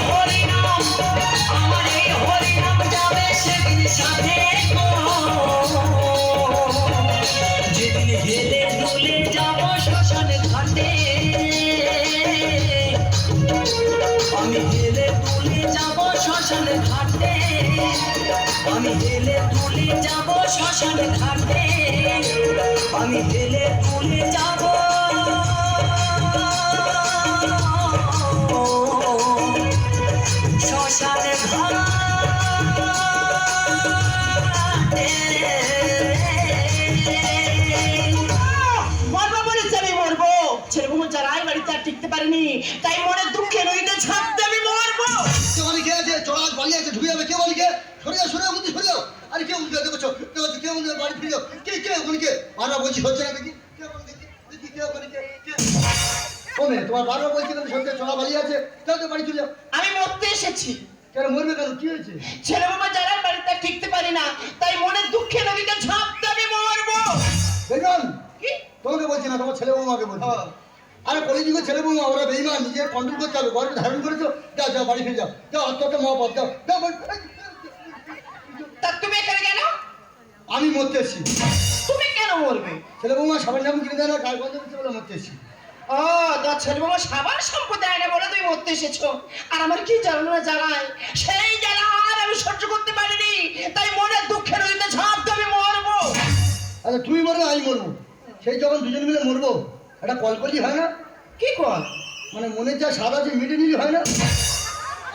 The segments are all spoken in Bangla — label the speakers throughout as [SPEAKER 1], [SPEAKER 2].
[SPEAKER 1] হরিনাম আমার এই হরিনাম যাবে সেদিন সাথে যেদিন হেলে দুলে যাব শ্মশানে ঘাটে আমি হেলে দুলে যাব শ্মশানে ঘাটে আমি হেলে দুলে যাব শ্মশানে ঘাটে আমি হেলে দুলে যাব শ্মশানে ঘাটে
[SPEAKER 2] মরবো বলেছে আমি মরবো ছেলে বউ যারা এই বাড়িতে আর টিকতে পারিনি তাই মনে দুঃখে নদীতে ঝাঁপ দিয়ে আমি মরবো
[SPEAKER 3] কে বলি কে আছে চড়াক বালি আছে ঢুকে যাবে কে বলি কে সরে যাও সরে যাও বুদ্ধি সরে যাও আরে কে উঠে দেখছো কে হচ্ছে কে উঠে বাড়ি ফিরে যাও কে ওখানে কে বারবার বলছি হচ্ছে না দেখি কে ওখানে দেখি কে ওখানে কে কমে তোমার বারবার বলছি না সত্যি চড়া বালি আছে কেউ তো বাড়ি চলে যাও
[SPEAKER 2] আমি মরতে এসেছি
[SPEAKER 3] কেন মরবে কেন কি হয়েছে
[SPEAKER 2] ছেলে বাবা যারা এই বাড়িতে আর টিকতে পারি না তাই মনে দুঃখে নদীতে ঝাঁপ দিয়ে আমি মরবো
[SPEAKER 3] বেজন
[SPEAKER 2] কি
[SPEAKER 3] তোমাকে বলছি না তোমার ছেলে বৌমাকে বলছি আরে কলিযুগের ছেলে বৌমা ওরা বেইমান নিজের কন্ট্রোল করতে হবে গর্বে ধারণ করেছো যাও যাও বাড়ি ফিরে যাও যাও আত্মহত্যা মহাপথ যাও যাও
[SPEAKER 2] তা তুমি এখানে কেন
[SPEAKER 3] আমি মরতে এসেছি
[SPEAKER 2] তুমি কেন মরবে
[SPEAKER 3] ছেলে বৌমা সাবান সাবান কিনে দেয় না কাজ বন্ধ করছে বলে মরতে এসেছি
[SPEAKER 2] ও তোমার ছেলে বাবা সাবান সম্পদ দেয় না বলে তুমি মরতে এসেছো আর আমার কি জ্বালানো জ্বালায় সেই জ্বালা আর আমি সহ্য করতে পারিনি তাই মনে দুঃখে নদীতে ঝাঁপ দিয়ে আমি মরবো
[SPEAKER 3] আচ্ছা তুমি মরবে আমি মরবো সেই যখন দুজন মিলে মরবো একটা কল করলি হয় না
[SPEAKER 2] কি কর
[SPEAKER 3] মানে মনের যা স্বাদ আছে মিটে নিলি হয় না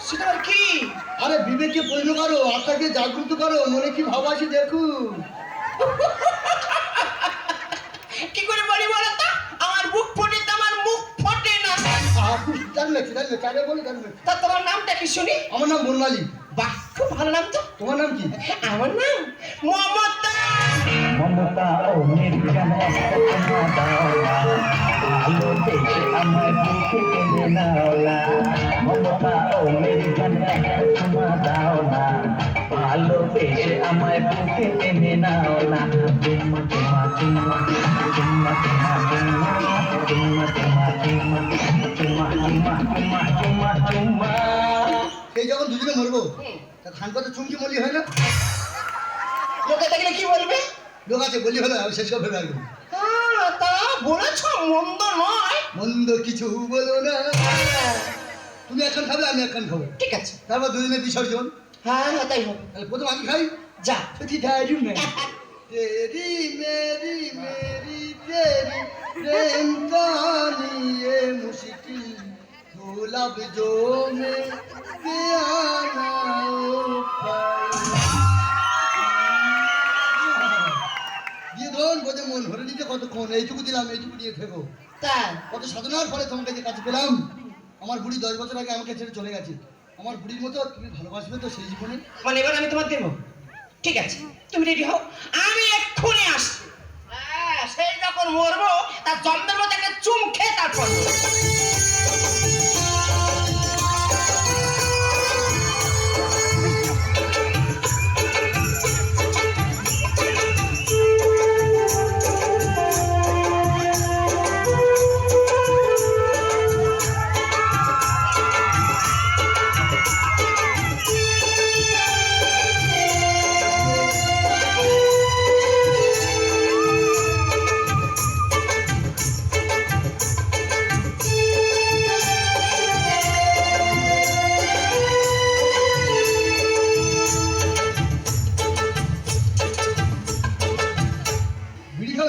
[SPEAKER 2] সেটা আর কি
[SPEAKER 3] আরে বিবেককে পূর্ণ করো আত্মাকে জাগ্রত করো মনে কি ভাব আছে দেখুন
[SPEAKER 2] কি করে বলি বলো তো আমার বুক ফোটে তো আমার মুখ ফোটে না
[SPEAKER 3] জানলে চারে বলি জানলে
[SPEAKER 2] তা তোমার নামটা কি শুনি
[SPEAKER 3] আমার নাম বনমালী
[SPEAKER 2] বাহ খুব ভালো নাম তো
[SPEAKER 3] তোমার নাম কি
[SPEAKER 2] আমার নাম মমতা
[SPEAKER 1] মমতা ও নির্জন দাও ভালো দেখে আমার বুকে টেনে নাও না মমতা ও নির্জন দাও না ভালো দেখে আমার বুকে টেনে নাও না চুম্মা চুম্মা চুম্মা চুম্মা চুম্মা চুম্মা চুম্মা চুম্মা চুম্মা চুম্মা চুম্মা চুম্মা চুম্মা
[SPEAKER 3] সেই যখন দুজনে মরবো তা খান কথা চুমকি মরলি হয় না
[SPEAKER 2] লোকে দেখলে কি বলবে
[SPEAKER 3] লোক আছে বললি হলো আমি শেষ করে রাখবো
[SPEAKER 2] হ্যাঁ তা বলেছ মন্দ নয়
[SPEAKER 3] মন্দ কিছু বলো না তুমি এখন খাবে আমি এখন খাবো
[SPEAKER 2] ঠিক আছে
[SPEAKER 3] তারপর দুজনে বিসর্জন
[SPEAKER 2] হ্যাঁ হ্যাঁ তাই হবে
[SPEAKER 3] তাহলে প্রথম আমি খাই
[SPEAKER 2] যা
[SPEAKER 3] তুই খাই না तेरी मेरी मेरी तेरी प्रेम कहानी ये मुश्किल भूला जो में आना দিয়ে ধরুন বোঝে মন ভরে নিতে কতক্ষণ এইটুকু দিলাম এইটুকু দিয়ে থেকো
[SPEAKER 2] তাই
[SPEAKER 3] কত সাধনার ফলে তোমাকে যে কাছে পেলাম আমার বুড়ি 10 বছর আগে আমাকে ছেড়ে চলে গেছে আমার বুড়ির মতো তুমি ভালোবাসবে তো সেই জীবনে
[SPEAKER 2] মানে এবার আমি তোমার দেবো ঠিক আছে তুমি রেডি হও আমি এক্ষুনি আসছি হ্যাঁ সেই যখন মরবো তার জন্মের মধ্যে একটা চুম খেয়ে তারপর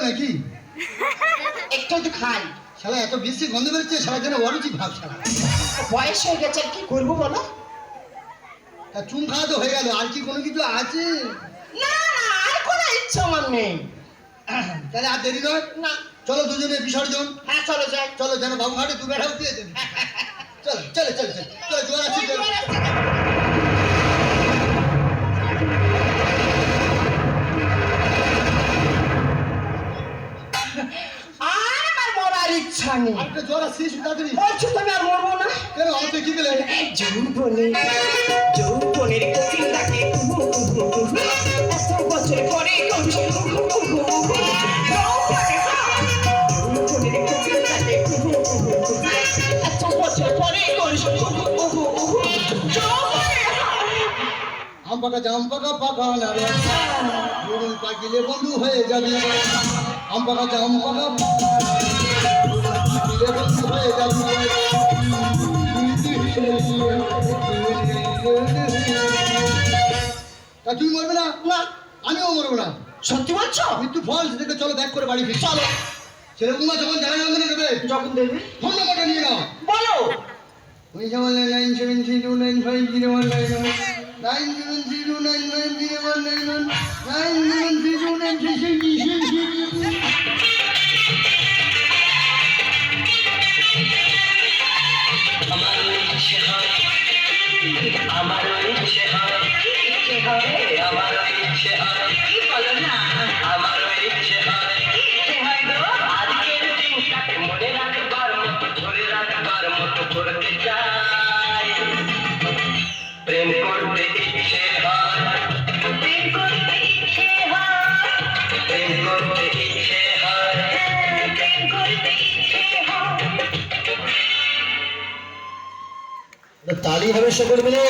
[SPEAKER 3] নাকি
[SPEAKER 2] একটু একটু খাই
[SPEAKER 3] শালা এত বেশি গন্ধ বেরোচ্ছে সারা যেন অরুচি ভাব শালা
[SPEAKER 2] বয়স হয়ে গেছে আর কি করবো বলো
[SPEAKER 3] তা চুন খাওয়া তো হয়ে গেল আর কি কোনো কিছু আছে
[SPEAKER 2] না আর কোনো ইচ্ছা আমার নেই
[SPEAKER 3] তাহলে আর দেরি নয়
[SPEAKER 2] না
[SPEAKER 3] চলো দুজনে বিসর্জন
[SPEAKER 2] হ্যাঁ চলো যাই
[SPEAKER 3] চলো যেন বাবুঘাটে দু বেড়াও দিয়ে দেবে চলো চলো চলো চলো চলো জোয়ার আসছি চলো
[SPEAKER 2] ইচ্ছা নেই
[SPEAKER 3] একটা জ্বর আসছে তাড়াতাড়ি
[SPEAKER 2] বলছো তুমি আর মরবো না
[SPEAKER 3] কেন আমাকে কি পেলে
[SPEAKER 2] যৌবনের কোকিলটাকে এত বছর পরে যৌবনের কোকিলটাকে এত বছর পরে
[SPEAKER 3] পাকা জাম পাকা পাকা নারে বরুণ পাকিলে বন্ধু হয়ে যাবে আম পাকা জাম পাকা পাকিলে বন্ধু হয়ে যাবে তা তুমি মরবে না
[SPEAKER 2] না
[SPEAKER 3] আমিও মরবো না
[SPEAKER 2] সত্যি বলছো
[SPEAKER 3] মৃত্যু ফল সেটাকে চলো ব্যাক করে বাড়ি ফিরে
[SPEAKER 2] চলো
[SPEAKER 3] ছেলেগুলো যখন জানা জন্মনে দেবে
[SPEAKER 2] যখন দেবে
[SPEAKER 3] ফোন নাম্বারটা নিয়ে নাও
[SPEAKER 2] বলো
[SPEAKER 3] ওই যেমন 973295991
[SPEAKER 1] আমারও ইচ্ছে হয় ইচ্ছে হয় আমারও ইচ্ছে হয় কি বলো না আমারও ইচ্ছে হয় ইচ্ছে হয় গো আজকের দিনটাকে মনে রাখবার মতো ধরে রাখবার মতো করতে চাই প্রেম করতে ইচ্ছে হয় প্রেম করতে ইচ্ছে হয় প্রেম করতে ইচ্ছে হয় প্রেম করতে ইচ্ছে হয়
[SPEAKER 3] তালি হবে সকল মিলে